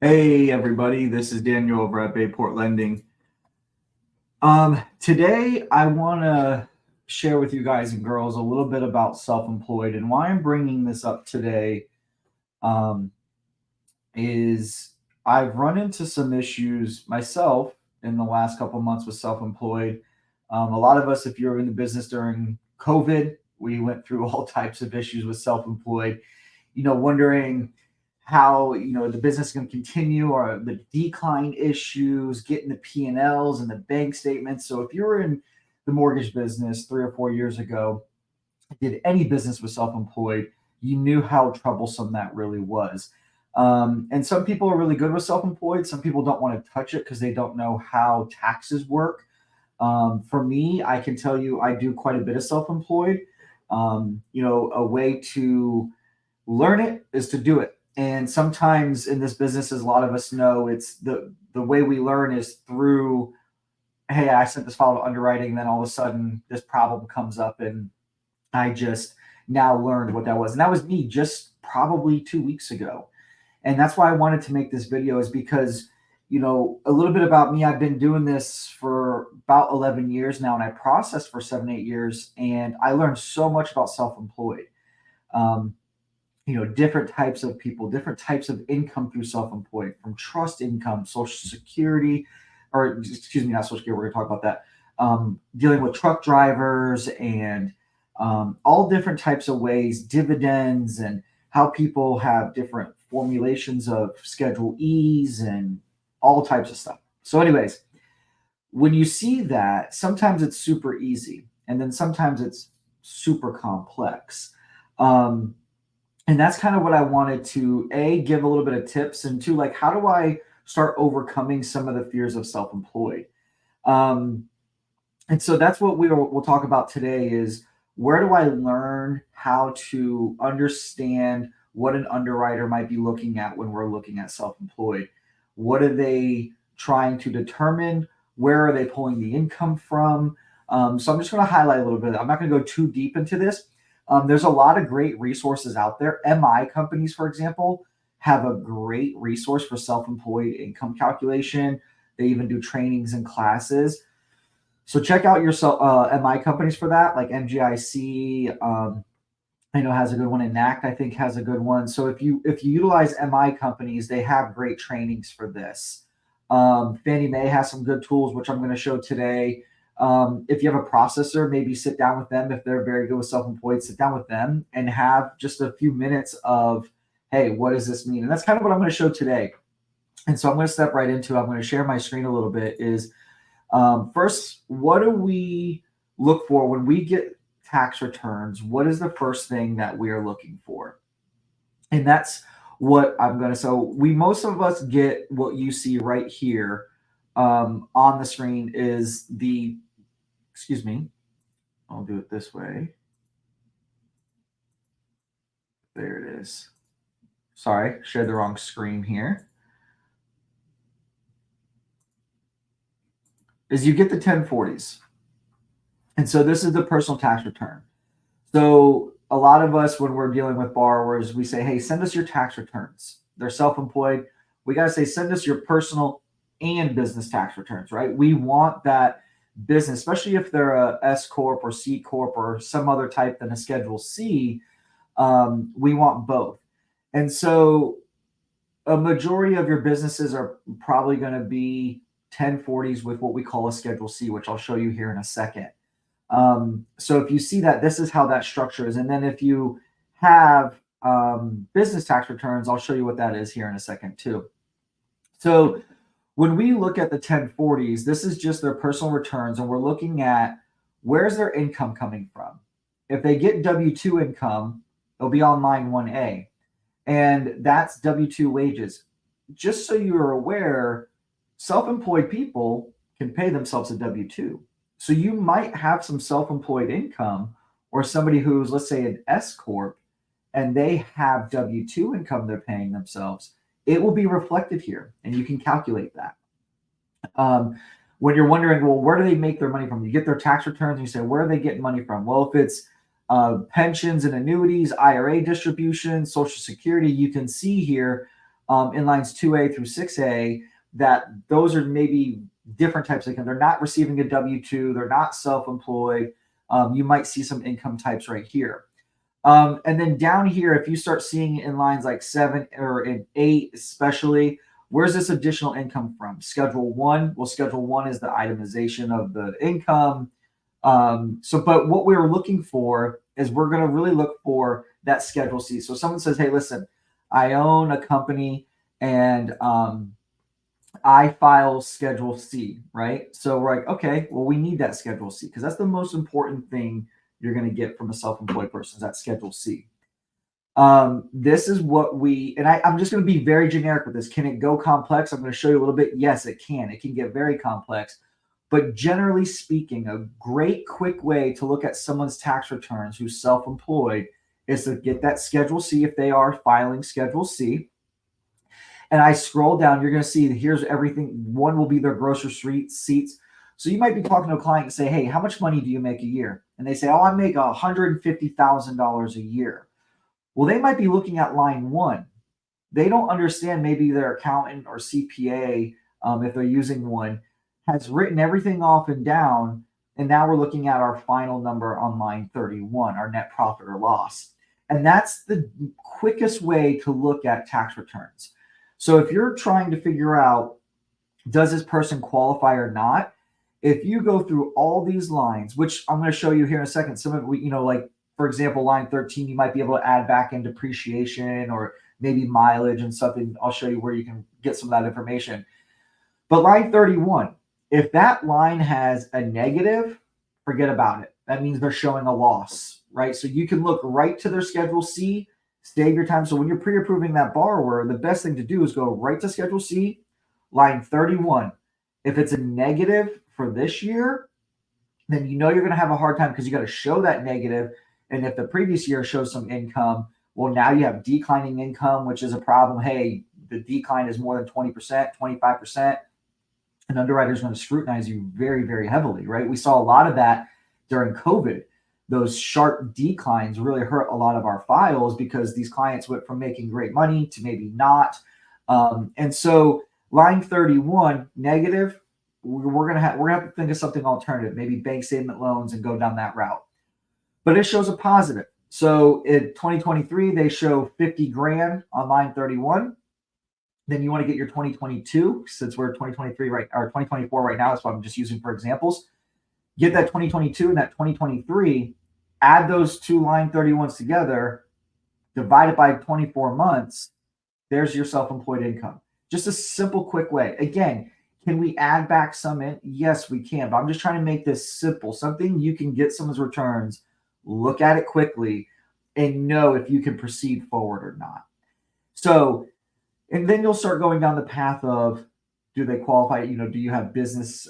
Hey everybody, this is Daniel over at Bayport Lending. Today I want to share with you guys and girls a little bit about self-employed, and why I'm bringing this up today um, is I've run into some issues myself in the last couple months with self-employed. A lot of us, if you're in the business during COVID, we went through all types of issues with self-employed, wondering how the business is going to continue, or the decline issues, getting the P&Ls and the bank statements. So if you were in the mortgage business 3 or 4 years ago, did any business with self-employed, you knew how troublesome that really was. And some people are really good with self-employed. Some people don't want to touch it because they don't know how taxes work. For me, I can tell you I do quite a bit of self-employed. A way to learn it is to do it. And sometimes in this business, as a lot of us know, it's the way we learn is through, hey, I sent this file to underwriting, then all of a sudden this problem comes up, and I just now learned what that was. And that was me just probably 2 weeks ago. And that's why I wanted to make this video, is because, a little bit about me. I've been doing this for about 11 years now, and I processed for 7, 8 years, and I learned so much about self-employed. Um, different types of people, different types of income through self-employed, from trust income, social security, or excuse me, not social security, we're going to talk about that. Dealing with truck drivers and all different types of ways, dividends, and how people have different formulations of Schedule E's and all types of stuff. So, anyways, when you see that, sometimes it's super easy, and then sometimes it's super complex. Um, and that's kind of what I wanted to give a little bit of tips, and two, like, how do I start overcoming some of the fears of self-employed? Um, and so that's what we'll talk about today, is where do I learn how to understand what an underwriter might be looking at when we're looking at self-employed? What are they trying to determine? Where are they pulling the income from? So I'm just going to highlight a little bit. I'm not going to go too deep into this. There's a lot of great resources out there. MI companies, for example, have a great resource for self-employed income calculation. They even do trainings and classes. So check out your MI companies for that, like MGIC. I know has a good one, and NACT I think has a good one. So if you utilize MI companies, they have great trainings for this. Fannie Mae has some good tools, which I'm going to show today. If you have a processor, maybe sit down with them. If they're very good with self-employed, sit down with them and have just a few minutes of, hey, what does this mean? And that's kind of what I'm going to show today. And so I'm going to step right into it. I'm going to share my screen a little bit. First, what do we look for when we get tax returns? What is the first thing that we are looking for? And that's what I'm going to. So most of us get what you see right here on the screen is the, excuse me, I'll do it this way. There it is. Sorry, shared the wrong screen here. Is you get the 1040s. And so this is the personal tax return. So a lot of us, when we're dealing with borrowers, we say, hey, send us your tax returns. They're self-employed. We got to say, send us your personal and business tax returns, right? We want that business, especially if they're a S Corp or C Corp or some other type than a Schedule C. We want both. And so a majority of your businesses are probably going to be 1040s with what we call a Schedule C, which I'll show you here in a second. So if you see that, this is how that structure is. And then if you have business tax returns, I'll show you what that is here in a second too. So when we look at the 1040s, this is just their personal returns, and we're looking at where's their income coming from. If they get W-2 income, it'll be on line 1A, and that's W-2 wages. Just so you are aware, self-employed people can pay themselves a W-2. So you might have some self-employed income, or somebody who's, let's say, an S Corp, and they have W-2 income they're paying themselves. It will be reflected here, and you can calculate that. When you're wondering, well, where do they make their money from? You get their tax returns, and you say, where are they getting money from? Well, if it's pensions and annuities, IRA distributions, Social Security, you can see here in lines 2A through 6A, that those are maybe different types of income. They're not receiving a W-2. They're not self-employed. You might see some income types right here. And then down here, if you start seeing in lines like 7 or in 8 especially, where's this additional income from? Schedule 1. Well, Schedule 1 is the itemization of the income. But what we're looking for is we're going to really look for that Schedule C. So someone says, hey, listen, I own a company and I file Schedule C, right? So we're like, okay, well, we need that Schedule C because that's the most important thing you're going to get from a self-employed person is that Schedule C. This is what I'm just going to be very generic with this. Can it go complex? I'm going to show you a little bit. Yes, it can. It can get very complex. But generally speaking, a great quick way to look at someone's tax returns who's self-employed is to get that Schedule C if they are filing Schedule C. And I scroll down, you're going to see here's everything. One will be their grocery receipts. So you might be talking to a client and say, hey, how much money do you make a year? And they say, oh, I make $150,000 a year. Well, they might be looking at line 1. They don't understand maybe their accountant or CPA, if they're using one, has written everything off and down. And now we're looking at our final number on line 31, our net profit or loss. And that's the quickest way to look at tax returns. So if you're trying to figure out, does this person qualify or not? If you go through all these lines, which I'm going to show you here in a second, some of it, like, for example, line 13, you might be able to add back in depreciation or maybe mileage and something. I'll show you where you can get some of that information. But line 31, if that line has a negative, forget about it. That means they're showing a loss, right? So you can look right to their Schedule C, save your time. So when you're pre-approving that borrower, the best thing to do is go right to Schedule C, line 31. If it's a negative for this year, then you're going to have a hard time because you got to show that negative. And if the previous year shows some income, well, now you have declining income, which is a problem. Hey, the decline is more than 20%, 25%. An underwriter is going to scrutinize you very, very heavily, right? We saw a lot of that during COVID. Those sharp declines really hurt a lot of our files because these clients went from making great money to maybe not. And so line 31, negative, we're gonna have to think of something alternative, maybe bank statement loans and go down that route. But it shows a positive. So in 2023, they show 50 grand on line 31. Then you want to get your 2022, since we're 2023 right, or 2024 right now. That's what I'm just using for examples. Get that 2022 and that 2023, add those two line 31s together, divide it by 24 months. There's your self-employed income. Just a simple, quick way. Again, can we add back some in? Yes, we can. But I'm just trying to make this simple. Something you can get someone's returns, look at it quickly, and know if you can proceed forward or not. So, and then you'll start going down the path of, do they qualify? Do you have business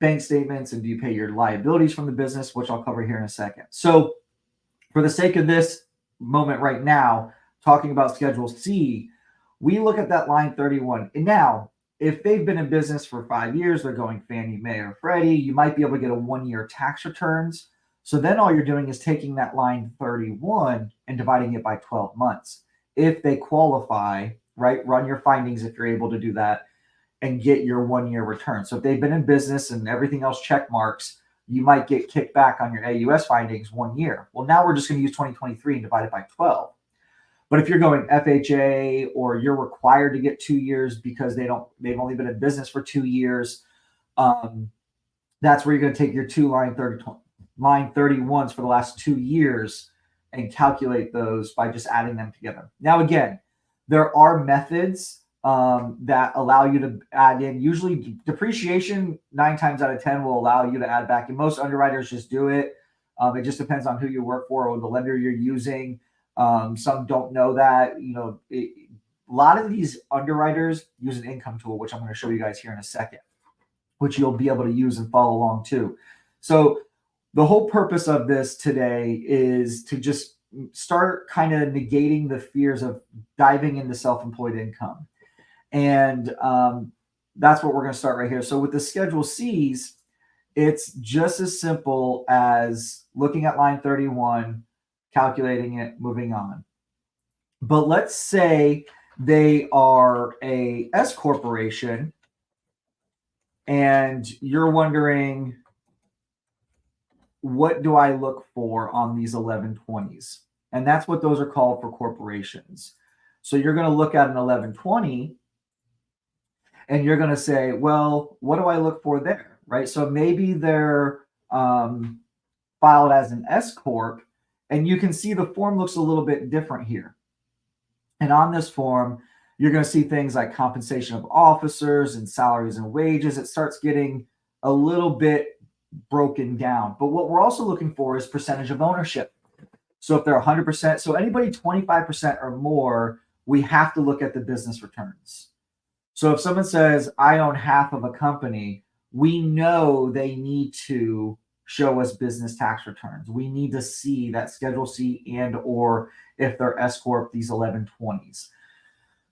bank statements, and do you pay your liabilities from the business, which I'll cover here in a second. So for the sake of this moment right now, talking about Schedule C, we look at that line 31. And now, if they've been in business for 5 years, they're going Fannie Mae or Freddie, you might be able to get a 1-year tax returns. So then all you're doing is taking that line 31 and dividing it by 12 months. If they qualify, right, run your findings if you're able to do that and get your 1-year return. So if they've been in business and everything else check marks, you might get kicked back on your AUS findings 1 year. Well, now we're just going to use 2023 and divide it by 12. But if you're going FHA or you're required to get 2 years because they've only been in business for 2 years, that's where you're going to take your two line 31s for the last 2 years and calculate those by just adding them together. Now, again, there are methods that allow you to add in. Usually depreciation 9 times out of 10 will allow you to add back. And most underwriters just do it. It just depends on who you work for or the lender you're using. Some don't know that. A lot of these underwriters use an income tool, which I'm going to show you guys here in a second, which you'll be able to use and follow along too. So the whole purpose of this today is to just start kind of negating the fears of diving into self-employed income. And that's what we're going to start right here. So with the Schedule C's, it's just as simple as looking at line 31, calculating it, moving on. But let's say they are a S corporation, and you're wondering, what do I look for on these 1120s? And that's what those are called for corporations. So you're going to look at an 1120 and you're going to say, well, what do I look for there? Right. So maybe they're filed as an S Corp, and you can see the form looks a little bit different here. And on this form, you're going to see things like compensation of officers and salaries and wages. It starts getting a little bit broken down. But what we're also looking for is percentage of ownership. So if they're 100%, so anybody 25% or more, we have to look at the business returns. So if someone says, I own half of a company, we know they need to show us business tax returns. We need to see that Schedule C and or if they're S Corp, these 1120s.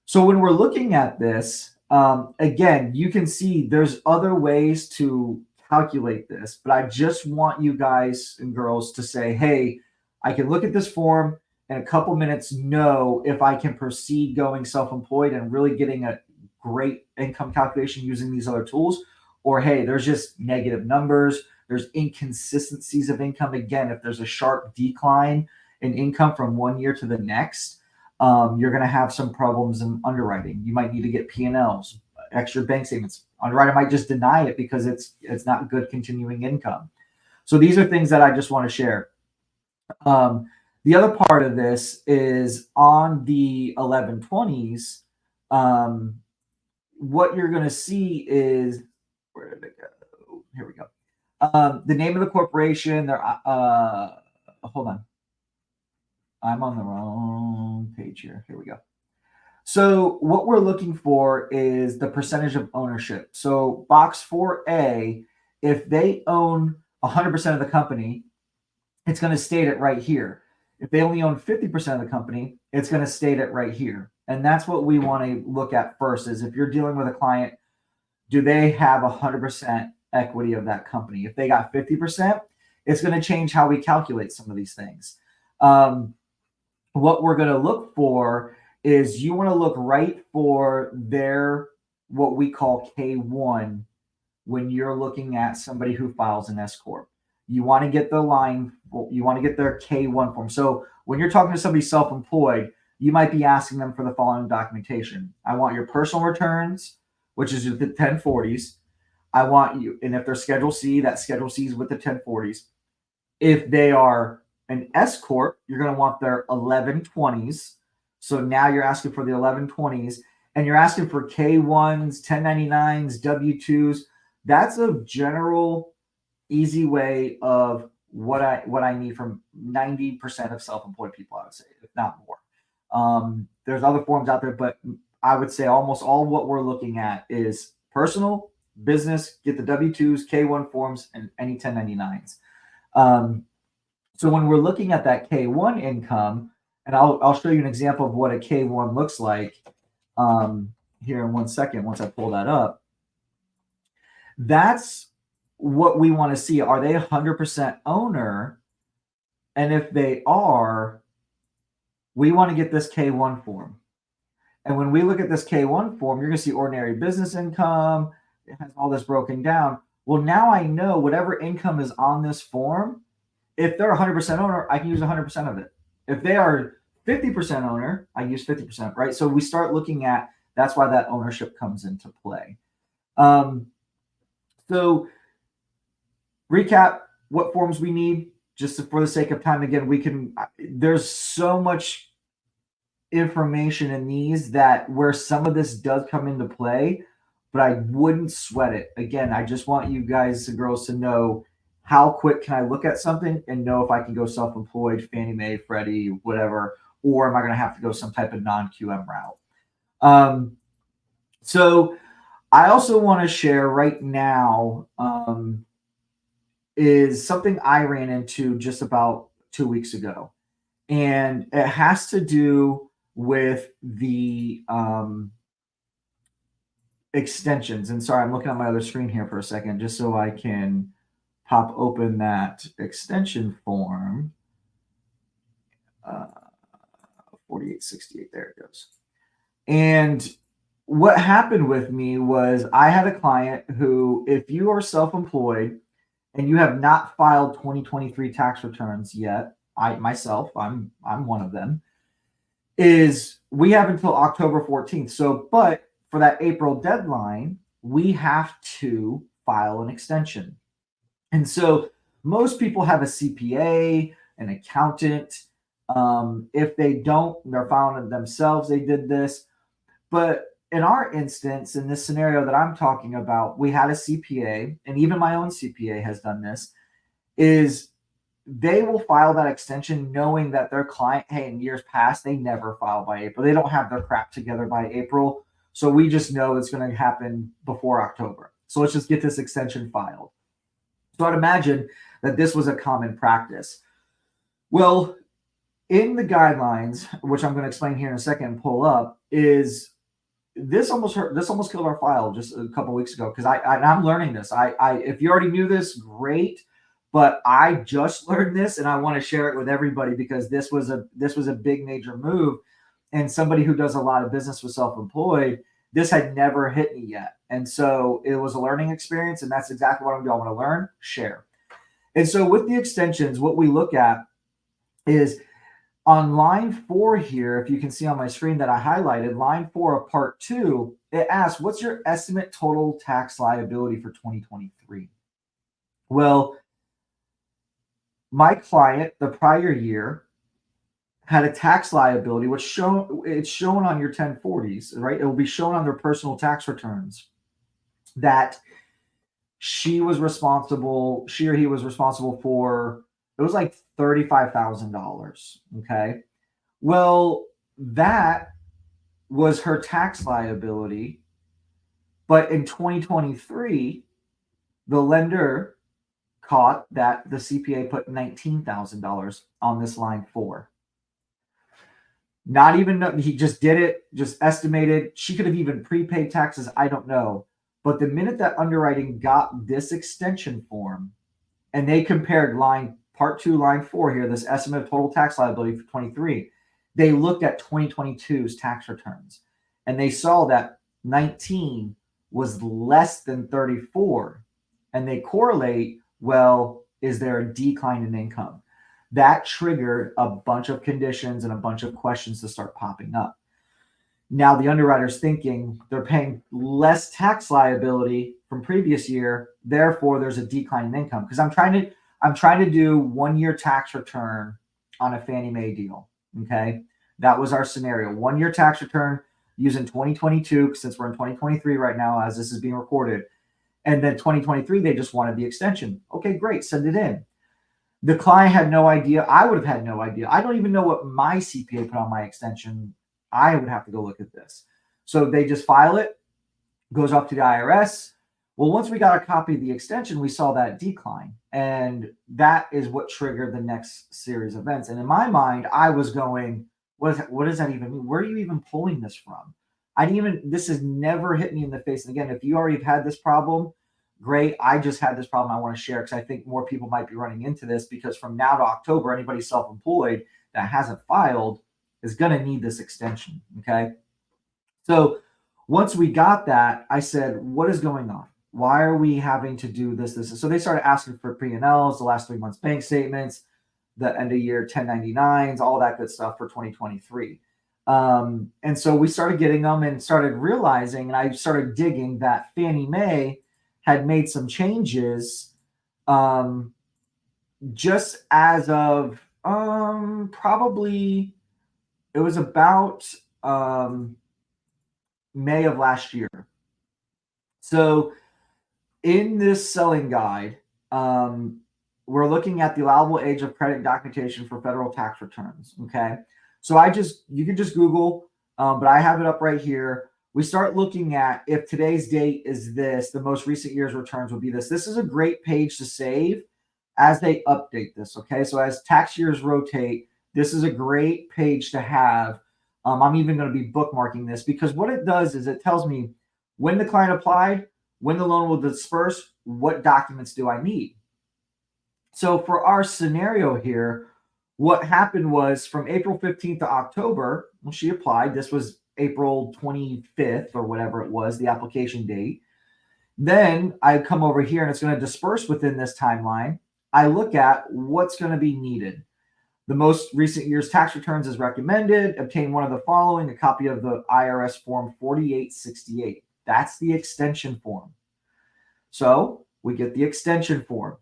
So when we're looking at this, again, you can see there's other ways to calculate this, but I just want you guys and girls to say, hey, I can look at this form in a couple minutes, know if I can proceed going self-employed and really getting a great income calculation using these other tools, or hey, there's just negative numbers, there's inconsistencies of income. Again, if there's a sharp decline in income from one year to the next, you're going to have some problems in underwriting. You might need to get P&Ls, extra bank statements. Underwriter might just deny it because it's not good continuing income. So these are things that I just want to share. The other part of this is on the 1120s. What you're going to see is, where did it go? Here we go. The name of the corporation. Hold on. I'm on the wrong page here. Here we go. So what we're looking for is the percentage of ownership. So box 4A, if they own 100% of the company, it's going to state it right here. If they only own 50% of the company, it's going to state it right here. And that's what we want to look at first is if you're dealing with a client, do they have 100% equity of that company? If they got 50%, it's going to change how we calculate some of these things. What we're going to look for is you want to look right for their what we call K1 when you're looking at somebody who files an S corp. You want to get the line, you want to get their K1 form. So when you're talking to somebody self-employed, you might be asking them for the following documentation. I want your personal returns, which is the 1040s. I want you, and if they're Schedule C, that Schedule C is with the 1040s. If they are an S corp, you're going to want their 1120s. So now you're asking for the 1120s, and you're asking for K1s, 1099s, W2s. That's a general, easy way of what I need from 90% of self-employed people, I would say, if not more. There's other forms out there, but I would say almost all what we're looking at is personal, business, get the W2s, K1 forms, and any 1099s. So when we're looking at that K1 income, and I'll show you an example of what a K1 looks like here in 1 second once I pull that up. That's what we want to see. Are they 100% owner? And if they are, we want to get this K1 form. And when we look at this K1 form, you're going to see ordinary business income. It has all this broken down. Well, now I know whatever income is on this form, if they're 100% owner, I can use 100% of it. If they are 50% owner, I use 50%, right? So we start looking at, that's why that ownership comes into play. So recap what forms we need, just for the sake of time. Again, there's so much information in these that where some of this does come into play, but I wouldn't sweat it. Again, I just want you guys and girls to know how quick can I look at something and know if I can go self-employed, Fannie Mae, Freddie, whatever, or am I going to have to go some type of non-QM route? So I also want to share right now is something I ran into just about 2 weeks ago. And it has to do with the extensions. And sorry, I'm looking at my other screen here for a second, just so I can pop open that extension form. 4868, there it goes. And what happened with me was I had a client who, if you are self-employed and you have not filed 2023 tax returns yet, I myself, I'm one of them, is we have until October 14th. So, but for that April deadline, we have to file an extension. And so most people have a CPA, an accountant. If they don't, they're filing it themselves. They did this. But in our instance, in this scenario that I'm talking about, we had a CPA, and even my own CPA has done this, is they will file that extension knowing that their client, hey, in years past, they never filed by April. They don't have their crap together by April. So we just know it's going to happen before October. So let's just get this extension filed. So I'd imagine that this was a common practice. Well, in the guidelines, which I'm going to explain here in a second and pull up, is this almost killed our file just a couple weeks ago because I'm learning this. I if you already knew this, great, but I just learned this and I want to share it with everybody because this was a big major move, and somebody who does a lot of business with self-employed, this had never hit me yet, and so it was a learning experience, and that's exactly what I'm doing. I want to learn, share, and so with the extensions, what we look at is on line 4 here, if you can see on my screen that I highlighted, line 4 of part 2, it asks, what's your estimate total tax liability for 2023? Well, my client the prior year had a tax liability, which it's shown on your 1040s, right? It will be shown on their personal tax returns that she or he was responsible for, it was like $35,000. Okay. Well, that was her tax liability. But in 2023, the lender caught that the CPA put $19,000 on this line 4. Not even, he just did it, just estimated. She could have even prepaid taxes. I don't know. But the minute that underwriting got this extension form and they compared part 2, line 4 here, this estimate of total tax liability for 23, they looked at 2022's tax returns and they saw that 19 was less than 34. And they correlate, well, is there a decline in income? That triggered a bunch of conditions and a bunch of questions to start popping up. Now the underwriter's thinking they're paying less tax liability from previous year, therefore there's a decline in income. Because I'm trying to do 1 year tax return on a Fannie Mae deal. Okay. That was our scenario. 1 year tax return using 2022, since we're in 2023 right now, as this is being recorded. And then 2023, they just wanted the extension. Okay, great. Send it in. The client had no idea. I would have had no idea. I don't even know what my CPA put on my extension. I would have to go look at this. So they just file it, goes up to the IRS. Well, once we got a copy of the extension, we saw that decline. And that is what triggered the next series of events. And in my mind, I was going, what does that even mean? Where are you even pulling this from? This has never hit me in the face. And again, if you already have had this problem, great. I just had this problem I want to share because I think more people might be running into this because from now to October, anybody self-employed that hasn't filed is going to need this extension. Okay. So once we got that, I said, what is going on? Why are we having to do this? So they started asking for P&Ls, the last 3 months bank statements, the end of year 1099s, all that good stuff for 2023. And so we started getting them and started realizing, and I started digging that Fannie Mae had made some changes just as of probably it was about May of last year. So in this selling guide, we're looking at the allowable age of credit documentation for federal tax returns. Okay. So you can just Google, but I have it up right here. We start looking at if today's date is this, the most recent year's returns would be this. This is a great page to save as they update this. Okay. So as tax years rotate, this is a great page to have. I'm even going to be bookmarking this because what it does is it tells me when the client applied, when the loan will disperse, what documents do I need? So for our scenario here, what happened was from April 15th to October, when she applied, this was April 25th or whatever it was, the application date. Then I come over here and it's going to disperse within this timeline. I look at what's going to be needed. The most recent year's tax returns is recommended. Obtain one of the following: a copy of the IRS Form 4868. That's the extension form. So we get the extension form.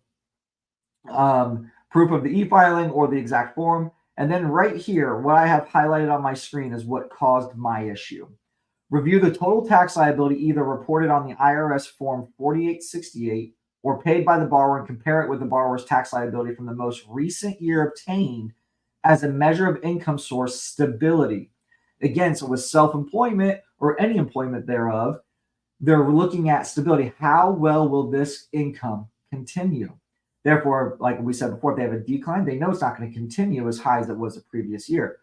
Proof of the e-filing or the exact form. And then right here, what I have highlighted on my screen is what caused my issue. Review the total tax liability either reported on the IRS Form 4868 or paid by the borrower and compare it with the borrower's tax liability from the most recent year obtained as a measure of income source stability. Again, so with self-employment or any employment thereof, they're looking at stability. How well will this income continue? Therefore, like we said before, if they have a decline, they know it's not going to continue as high as it was the previous year.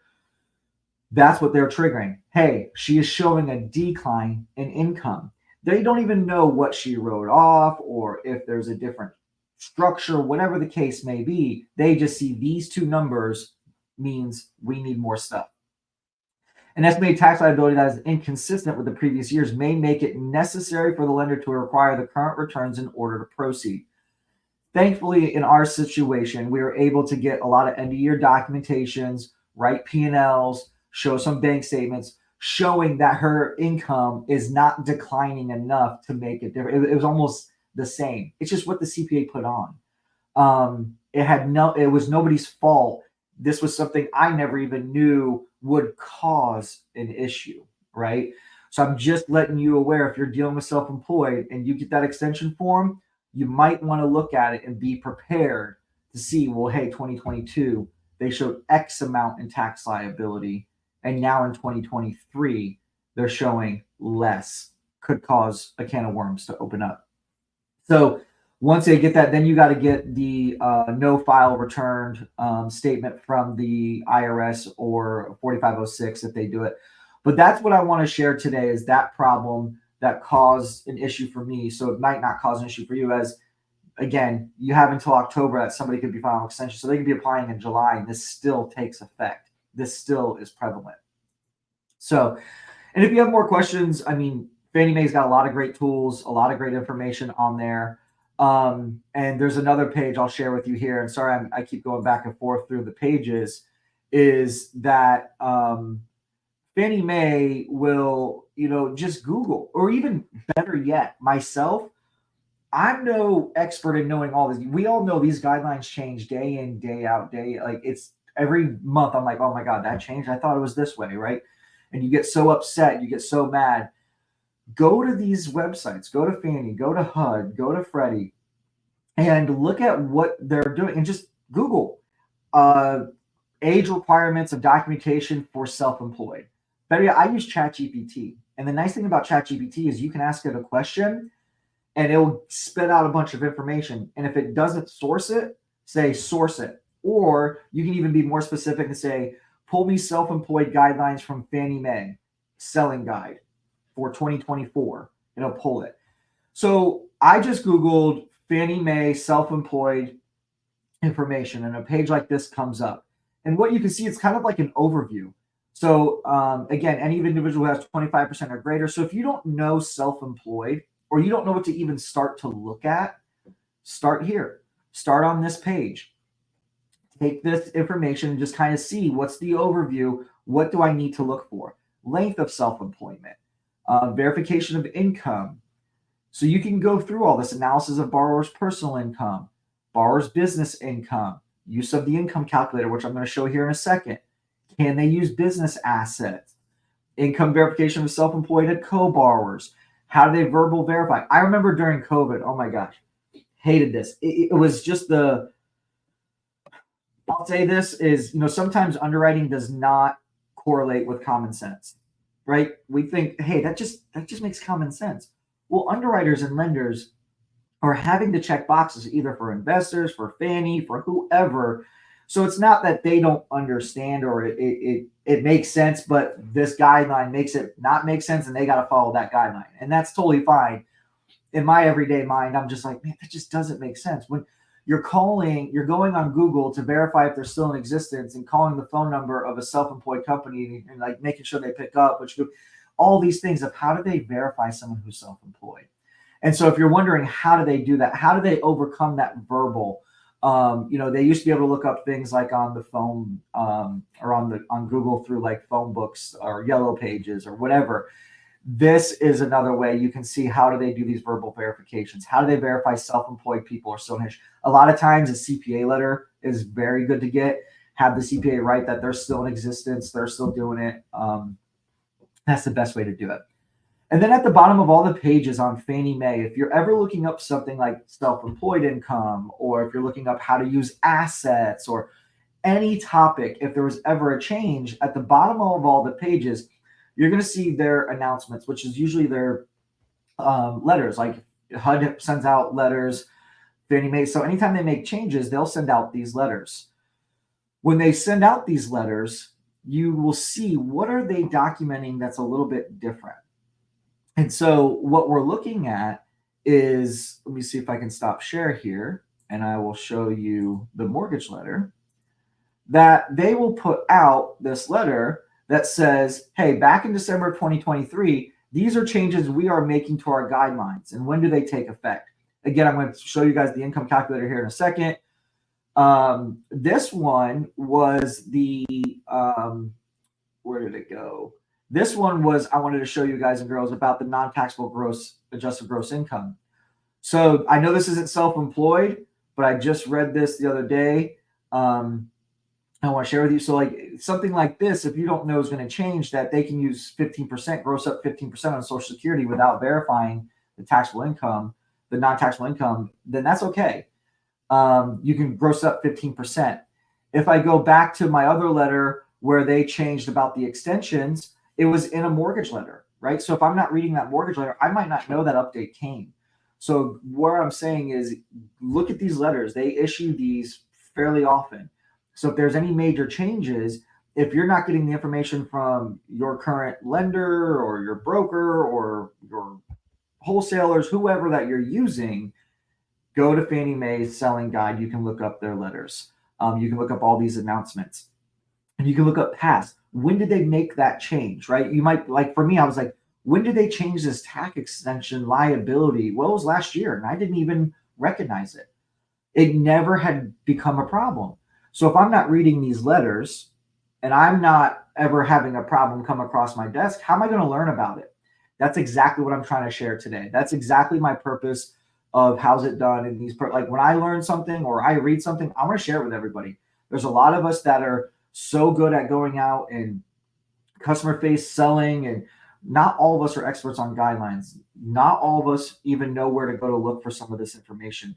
That's what they're triggering. Hey, she is showing a decline in income. They don't even know what she wrote off or if there's a different structure, whatever the case may be. They just see these two numbers means we need more stuff. An estimated tax liability that is inconsistent with the previous years may make it necessary for the lender to require the current returns in order to proceed. Thankfully, in our situation, we were able to get a lot of end-of-year documentations, write P&Ls, show some bank statements, showing that her income is not declining enough to make it different. It was almost the same. It's just what the CPA put on. It was nobody's fault. This was something I never even knew would cause an issue, right? So I'm just letting you aware, if you're dealing with self-employed and you get that extension form, you might want to look at it and be prepared to see, well, hey, 2022, they showed X amount in tax liability. And now in 2023, they're showing less. Could cause a can of worms to open up. So once they get that, then you got to get the no file returned statement from the IRS or 4506 if they do it. But that's what I want to share today, is that problem that caused an issue for me. So it might not cause an issue for you, as again, you have until October that somebody could be filing an extension. So they could be applying in July and this still takes effect. This still is prevalent. So, and if you have more questions, I mean, Fannie Mae's got a lot of great tools, a lot of great information on there. And there's another page I'll share with you here. And sorry, I keep going back and forth through the pages, is that Fannie Mae will, just Google, or even better yet, myself, I'm no expert in knowing all this. We all know these guidelines change day in, day out, like it's every month. I'm like, oh my God, that changed. I thought it was this way, right? And you get so upset, you get so mad. Go to these websites, go to Fannie, go to HUD, go to Freddie, and look at what they're doing, and just Google age requirements of documentation for self-employed. Better yet, I use ChatGPT. And the nice thing about ChatGPT is you can ask it a question and it will spit out a bunch of information. And if it doesn't source it, say source it. Or you can even be more specific and say, pull me self-employed guidelines from Fannie Mae, selling guide for 2024. It'll pull it. So I just Googled Fannie Mae self-employed information, and a page like this comes up. And what you can see, it's kind of like an overview. So again, any individual who has 25% or greater. So if you don't know self-employed, or you don't know what to even start to look at, start here. Start on this page. Take this information and just kind of see what's the overview. What do I need to look for? Length of self-employment, verification of income. So you can go through all this analysis of borrower's personal income, borrower's business income, use of the income calculator, which I'm going to show here in a second. Can they use business assets? Income verification of self-employed and co-borrowers. How do they verbal verify? I remember during COVID, oh my gosh, hated this. It was just I'll say this is, sometimes underwriting does not correlate with common sense, right? We think, hey, that just makes common sense. Well, underwriters and lenders are having to check boxes either for investors, for Fannie, for whoever. So it's not that they don't understand or it makes sense, but this guideline makes it not make sense and they got to follow that guideline. And that's totally fine. In my everyday mind, I'm just like, man, that just doesn't make sense. When you're going on Google to verify if they're still in existence and calling the phone number of a self-employed company and like making sure they pick up, all these things of how do they verify someone who's self-employed. And so if you're wondering how do they do that, how do they overcome that verbal, they used to be able to look up things like on the phone or on Google through like phone books or yellow pages or whatever. This is another way you can see how do they do these verbal verifications. How do they verify self-employed people are still niche? A lot of times a CPA letter is very good to get. Have the CPA write that they're still in existence, they're still doing it. That's the best way to do it. And then at the bottom of all the pages on Fannie Mae, if you're ever looking up something like self-employed income, or if you're looking up how to use assets or any topic, if there was ever a change, at the bottom of all the pages, you're going to see their announcements, which is usually their letters. Like HUD sends out letters, Fannie Mae. So anytime they make changes, they'll send out these letters. When they send out these letters, you will see what are they documenting that's a little bit different. And so what we're looking at is, let me see if I can stop share here, and I will show you the mortgage letter that they will put out this letter that says, hey, back in December of 2023, these are changes we are making to our guidelines. And when do they take effect? Again, I'm going to show you guys the income calculator here in a second. This one was the, where did it go? This one was, I wanted to show you guys and girls about the non-taxable adjusted gross income. So I know this isn't self-employed, but I just read this the other day. I want to share with you. So like something like this, if you don't know is going to change, that they can use 15%, gross up 15% on Social Security without verifying the taxable income, the non-taxable income, then that's okay. You can gross up 15%. If I go back to my other letter where they changed about the extensions, it was in a mortgage letter, right? So if I'm not reading that mortgage letter, I might not know that update came. So what I'm saying is look at these letters. They issue these fairly often. So if there's any major changes, if you're not getting the information from your current lender or your broker or your wholesalers, whoever that you're using, go to Fannie Mae's selling guide. You can look up their letters. You can look up all these announcements. And you can look up past. When did they make that change, right? You might, like for me, I was like, when did they change this tax extension liability? Well, it was last year, and I didn't even recognize it. It never had become a problem. So if I'm not reading these letters and I'm not ever having a problem come across my desk, how am I going to learn about it? That's exactly what I'm trying to share today. That's exactly my purpose of how's it done in these, like when I learn something or I read something, I want to share it with everybody. There's a lot of us that are so good at going out and customer face selling, and not all of us are experts on guidelines. Not all of us even know where to go to look for some of this information.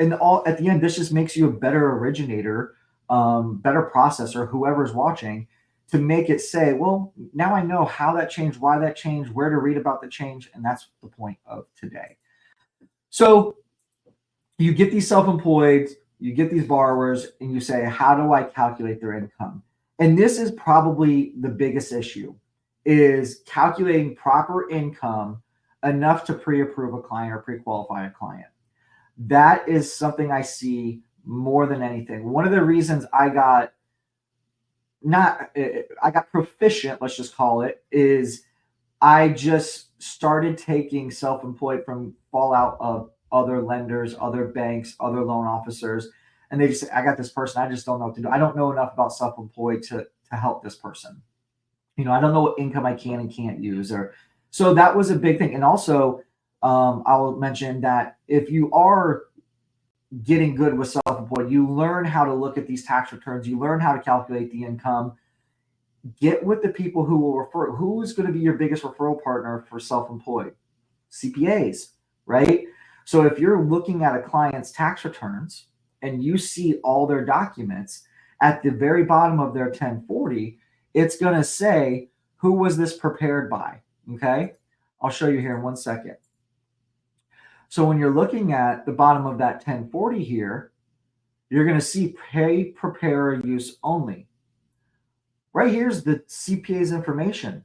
And all at the end, this just makes you a better originator, better processor, whoever's watching, to make it say, well, now I know how that changed, why that changed, where to read about the change. And that's the point of today. So you get these self-employed, you get these borrowers, and you say, how do I calculate their income? And this is probably the biggest issue, is calculating proper income enough to pre-approve a client or pre-qualify a client. That is something I see more than anything. One of the reasons I got proficient, let's just call it, is I just started taking self-employed from fallout of other lenders, other banks, other loan officers. And they just say, I got this person, I just don't know what to do. I don't know enough about self-employed to help this person. I don't know what income I can and can't use. So that was a big thing. And also, I'll mention that if you are getting good with self-employed, you learn how to look at these tax returns, you learn how to calculate the income. Get with the people who will refer. Who's going to be your biggest referral partner for self-employed? CPAs, right? So if you're looking at a client's tax returns and you see all their documents, at the very bottom of their 1040, it's going to say, who was this prepared by? Okay. I'll show you here in 1 second. So when you're looking at the bottom of that 1040 here, you're going to see pay, preparer, use only. Right here's the CPA's information.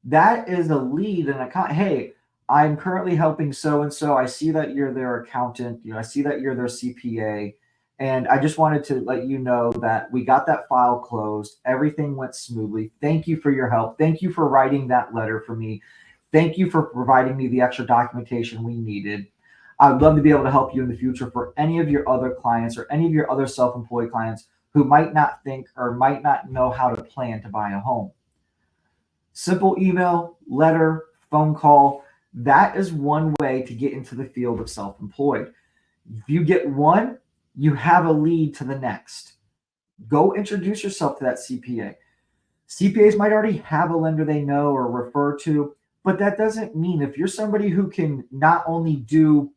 That is a lead and a hey, I'm currently helping so and so. I see that you're their accountant. I see that you're their CPA. And I just wanted to let you know that we got that file closed. Everything went smoothly. Thank you for your help. Thank you for writing that letter for me. Thank you for providing me the extra documentation we needed. I'd love to be able to help you in the future for any of your other clients or any of your other self-employed clients who might not think or might not know how to plan to buy a home. Simple email, letter, phone call. That is one way to get into the field of self-employed. If you get one, you have a lead to the next. Go introduce yourself to that CPA. CPAs might already have a lender they know or refer to, but that doesn't mean if you're somebody who can not only do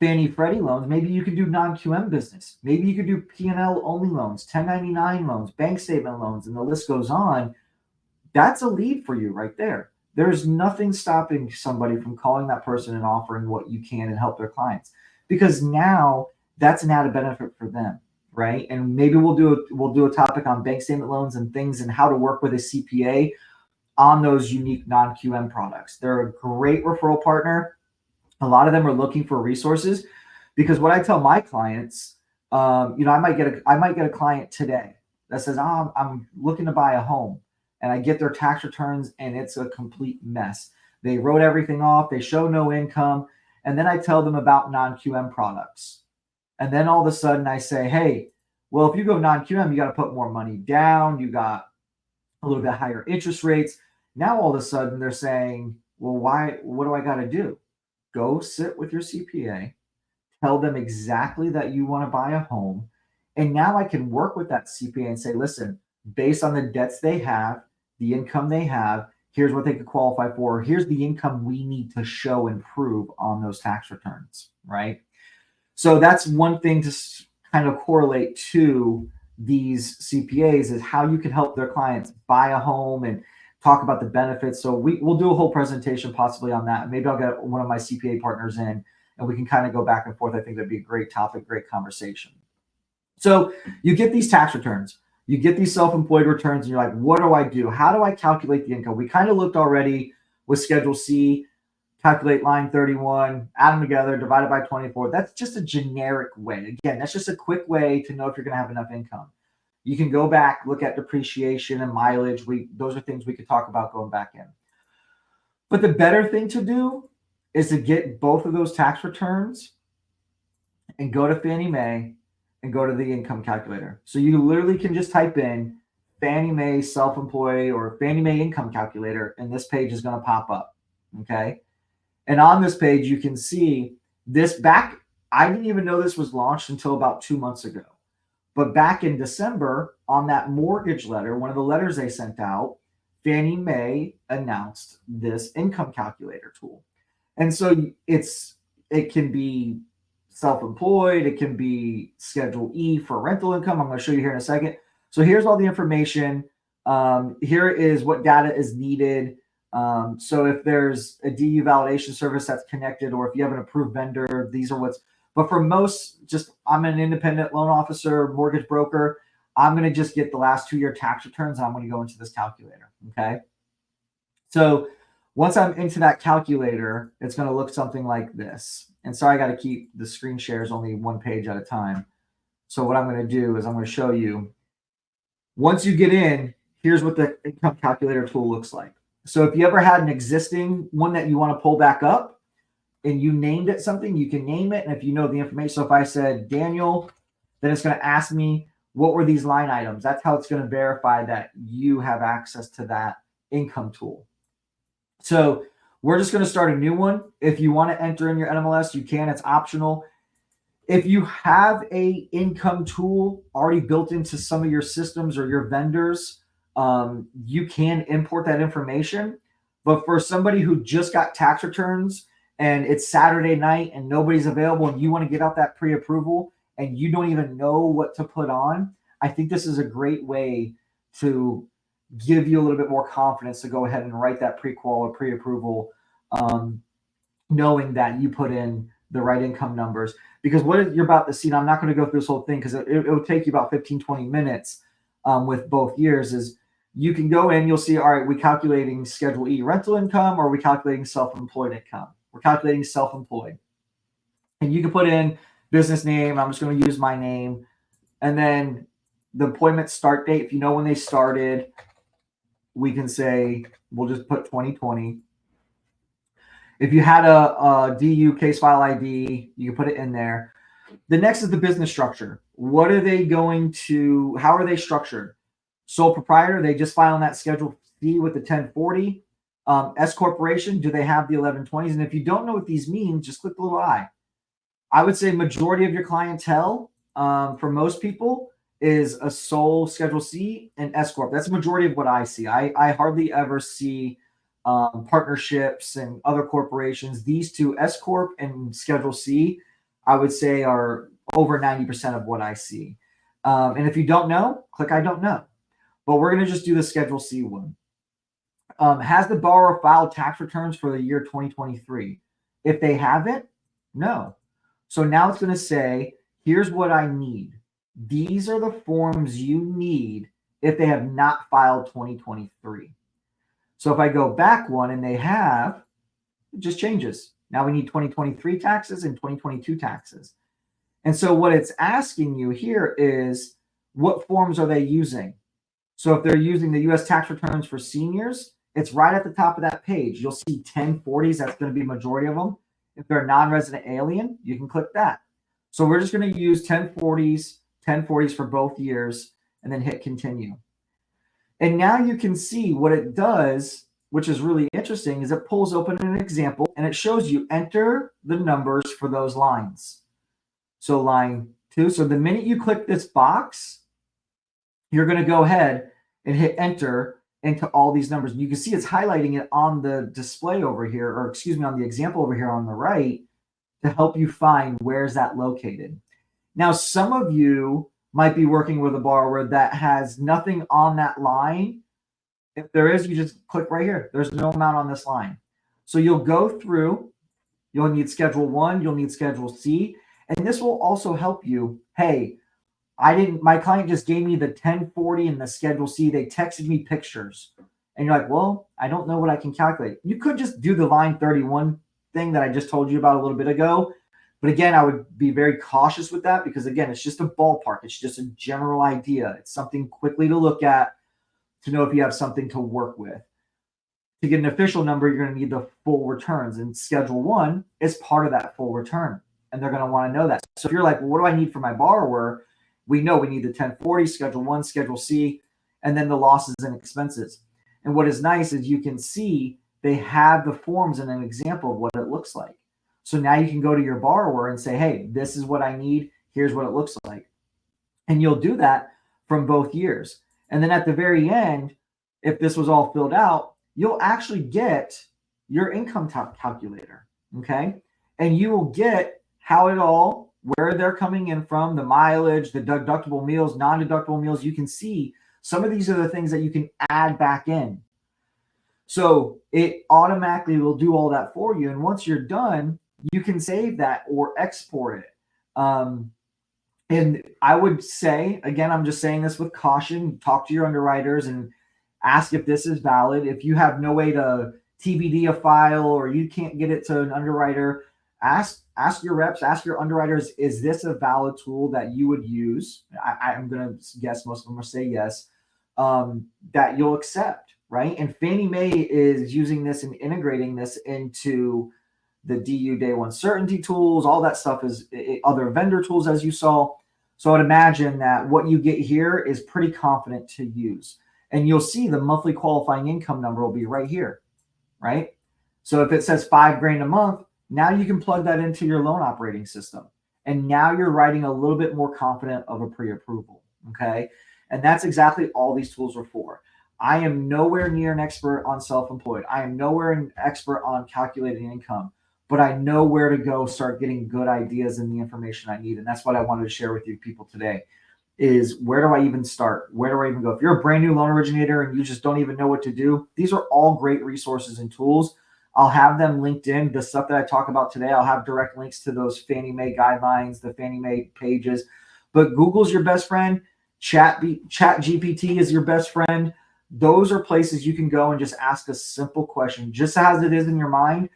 Fannie Freddie loans, maybe you could do non-QM business. Maybe you could do P&L only loans, 1099 loans, bank statement loans, and the list goes on. That's a lead for you right there. There's nothing stopping somebody from calling that person and offering what you can and help their clients, because now that's an added benefit for them, right? And maybe we'll do a topic on bank statement loans and things and how to work with a CPA on those unique non-QM products. They're a great referral partner. A lot of them are looking for resources, because what I tell my clients, I might get a client today that says, "Oh, I'm looking to buy a home," and I get their tax returns and it's a complete mess. They wrote everything off. They show no income, and then I tell them about non-QM products, and then all of a sudden I say, "Hey, well, if you go non-QM, you got to put more money down. You got a little bit higher interest rates." Now all of a sudden they're saying, "Well, why? What do I got to do?" Go sit with your CPA, tell them exactly that you want to buy a home. And now I can work with that CPA and say, listen, based on the debts they have, the income they have, here's what they could qualify for. Here's the income we need to show and prove on those tax returns, right? So that's one thing to kind of correlate to these CPAs, is how you can help their clients buy a home and talk about the benefits. So we'll do a whole presentation possibly on that. Maybe I'll get one of my CPA partners in and we can kind of go back and forth. I think that'd be a great topic, great conversation. So you get these tax returns, you get these self-employed returns, and you're like, what do I do? How do I calculate the income? We kind of looked already with Schedule C, calculate line 31, add them together, divided by 24. That's just a generic way. Again, that's just a quick way to know if you're going to have enough income. You can go back, look at depreciation and mileage. Those are things we could talk about going back in. But the better thing to do is to get both of those tax returns and go to Fannie Mae and go to the income calculator. So you literally can just type in Fannie Mae self-employed or Fannie Mae income calculator, and this page is going to pop up. Okay. And on this page, you can see this back. I didn't even know this was launched until about 2 months ago. But back in December, on that mortgage letter, one of the letters they sent out, Fannie Mae announced this income calculator tool. And so it can be self-employed, it can be Schedule E for rental income. I'm going to show you here in a second. So here's all the information. Here is what data is needed. So if there's a DU validation service that's connected, or if you have an approved vendor, these are what's. But for most, I'm an independent loan officer, mortgage broker. I'm going to just get the last 2-year tax returns, and I'm going to go into this calculator. Okay. So once I'm into that calculator, it's going to look something like this. And sorry, I got to keep the screen shares only one page at a time. So what I'm going to do is I'm going to show you. Once you get in, here's what the income calculator tool looks like. So if you ever had an existing one that you want to pull back up, and you named it something, you can name it. And if you know the information, so if I said Daniel, then it's going to ask me, what were these line items? That's how it's going to verify that you have access to that income tool. So we're just going to start a new one. If you want to enter in your NMLS, you can. It's optional. If you have a income tool already built into some of your systems or your vendors, you can import that information. But for somebody who just got tax returns and it's Saturday night and nobody's available and you want to get out that pre-approval and you don't even know what to put on, I think this is a great way to give you a little bit more confidence to go ahead and write that pre-qual or pre-approval, knowing that you put in the right income numbers. Because what you're about to see, and I'm not going to go through this whole thing because it will take you about 15, 20 minutes with both years, is you can go in, you'll see, all right, we calculating Schedule E rental income, or are we calculating self-employed income? We're calculating self-employed. And you can put in business name. I'm just going to use my name. And then the employment start date, if you know when they started, we can say, we'll just put 2020. If you had a DU case file ID, you can put it in there. The next is the business structure. What are they going to, how are they structured? Sole proprietor, they just file on that Schedule C with the 1040. S corporation, do they have the 1120s? And if you don't know what these mean, just click the little I. I would say majority of your clientele, for most people, is a sole Schedule C and S corp. That's the majority of what I see. I hardly ever see partnerships and other corporations. These two, S corp and Schedule C, I would say are over 90% of what I see. And if you don't know, click I don't know. But we're going to just do the Schedule C one. Has the borrower filed tax returns for the year 2023? If they haven't, no. So now it's going to say, here's what I need. These are the forms you need if they have not filed 2023. So if I go back one and they have, it just changes. Now we need 2023 taxes and 2022 taxes. And so what it's asking you here is, what forms are they using? So if they're using the U.S. tax returns for seniors, it's right at the top of that page. You'll see 1040s. That's going to be majority of them. If they're a non-resident alien, you can click that. So we're just going to use 1040s for both years, and then hit continue. And now you can see what it does, which is really interesting, is it pulls open an example and it shows you enter the numbers for those lines. So line 2. So the minute you click this box, you're going to go ahead and hit enter into all these numbers. And you can see it's highlighting it on the display over here, or excuse me, on the example over here on the right, to help you find where's that located. Now, some of you might be working with a borrower that has nothing on that line. If there is, you just click right here. There's no amount on this line. So you'll go through, you'll need Schedule 1, you'll need Schedule C, and this will also help you. Hey, my client just gave me the 1040 and the Schedule C. They texted me pictures. And you're like, well, I don't know what I can calculate. You could just do the line 31 thing that I just told you about a little bit ago. But again, I would be very cautious with that because, again, it's just a ballpark. It's just a general idea. It's something quickly to look at to know if you have something to work with. To get an official number, you're going to need the full returns. And Schedule 1 is part of that full return. And they're going to want to know that. So if you're like, well, what do I need for my borrower? We know we need the 1040, Schedule 1, Schedule C, and then the losses and expenses. And what is nice is you can see they have the forms and an example of what it looks like. So now you can go to your borrower and say, hey, this is what I need. Here's what it looks like. And you'll do that from both years. And then at the very end, if this was all filled out, you'll actually get your income calculator, okay? And you will get how it all, where they're coming in from, the mileage, the deductible meals, non-deductible meals. You can see some of these are the things that you can add back in. So it automatically will do all that for you. And once you're done, you can save that or export it. And I would say, again, I'm just saying this with caution, talk to your underwriters and ask if this is valid. If you have no way to TBD a file or you can't get it to an underwriter, ask your reps, ask your underwriters, is this a valid tool that you would use? I'm going to guess most of them will say yes, that you'll accept, right? And Fannie Mae is using this and integrating this into the DU Day One Certainty tools. All that stuff is other vendor tools, as you saw. So I'd imagine that what you get here is pretty confident to use. And you'll see the monthly qualifying income number will be right here, right? So if it says $5,000 a month, now you can plug that into your loan operating system. And now you're writing a little bit more confident of a pre-approval, okay? And that's exactly all these tools are for. I am nowhere near an expert on self-employed. I am nowhere an expert on calculating income, but I know where to go start getting good ideas and the information I need. And that's what I wanted to share with you people today is, where do I even start? Where do I even go? If you're a brand new loan originator and you just don't even know what to do, these are all great resources and tools. I'll have them linked in. The stuff that I talk about today, I'll have direct links to those Fannie Mae guidelines, the Fannie Mae pages. But Google's your best friend. Chat GPT is your best friend. those are places you can go and just ask a simple question, just as it is in your mind.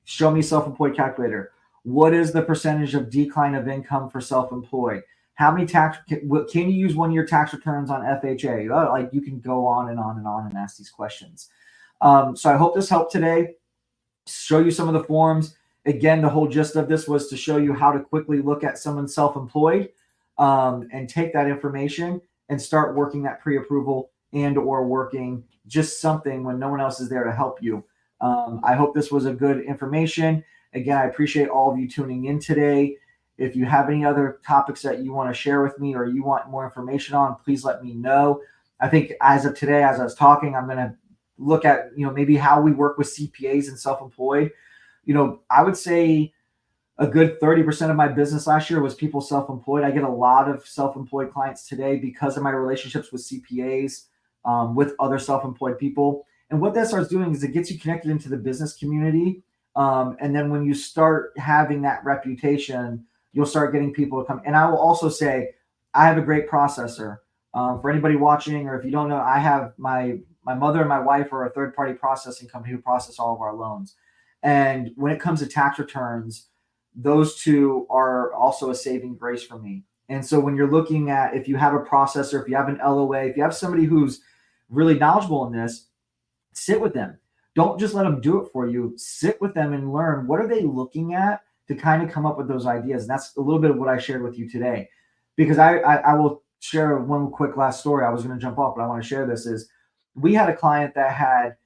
Show me self-employed calculator. What is the percentage of decline of income for self-employed? How many tax can you use 1 year tax returns on FHA? Like, you can go on and on and on and ask these questions. So I hope this helped today. Show you some of the forms. Again, the whole gist of this was to show you how to quickly look at someone self-employed, and take that information and start working that pre-approval and or working just something when no one else is there to help you. I hope this was a good information. Again, I appreciate all of you tuning in today. If you have any other topics that you want to share with me or you want more information on, please let me know. I think as of today, as I was talking, I'm going to look at, maybe how we work with CPAs and self-employed. I would say a good 30% of my business last year was people self-employed. I get a lot of self-employed clients today because of my relationships with CPAs, with other self-employed people. And what that starts doing is it gets you connected into the business community. And then when you start having that reputation, you'll start getting people to come. And I will also say, I have a great processor. For anybody watching, or if you don't know, I have my mother and my wife are a third-party processing company who process all of our loans. And when it comes to tax returns, those two are also a saving grace for me. And so when you're looking at, if you have a processor, if you have an LOA, if you have somebody who's really knowledgeable in this, sit with them. Don't just let them do it for you. Sit with them and learn, what are they looking at to kind of come up with those ideas. And that's a little bit of what I shared with you today. Because I will share one quick last story. I was going to jump off, but I want to share this. Is we had a client that had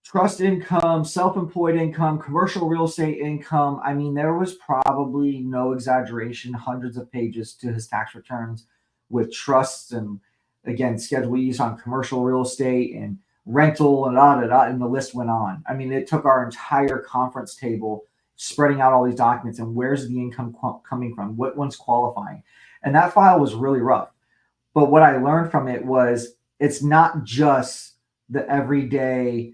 trust income, self-employed income, commercial real estate income. I mean, there was probably, no exaggeration, hundreds of pages to his tax returns with trusts and, again, Schedule E's on commercial real estate and rental and and the list went on. I mean, it took our entire conference table spreading out all these documents and where's the income coming from, what one's qualifying. And that file was really rough. But what I learned from it was, it's not just the everyday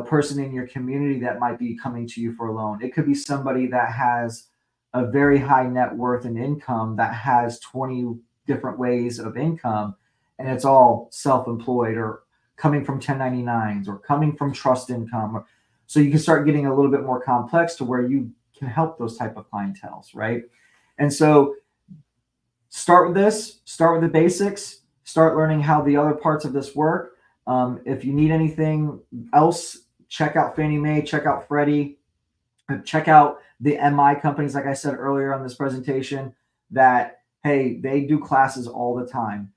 person in your community that might be coming to you for a loan. It could be somebody that has a very high net worth and income that has 20 different ways of income, and it's all self-employed or coming from 1099s or coming from trust income. So you can start getting a little bit more complex to where you can help those type of clienteles, right? And so start with this, start with the basics, start learning how the other parts of this work. If you need anything else, check out Fannie Mae, check out Freddie, check out the MI companies, like I said earlier on this presentation, that, hey, they do classes all the time.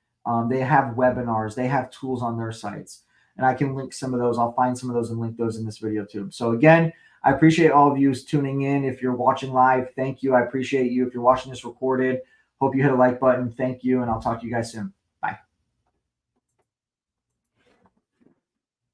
They have webinars, they have tools on their sites. And I can link some of those. I'll find some of those and link those in this video too. So again, I appreciate all of you tuning in. If you're watching live, thank you. I appreciate you. If you're watching this recorded, hope you hit a like button. Thank you. And I'll talk to you guys soon.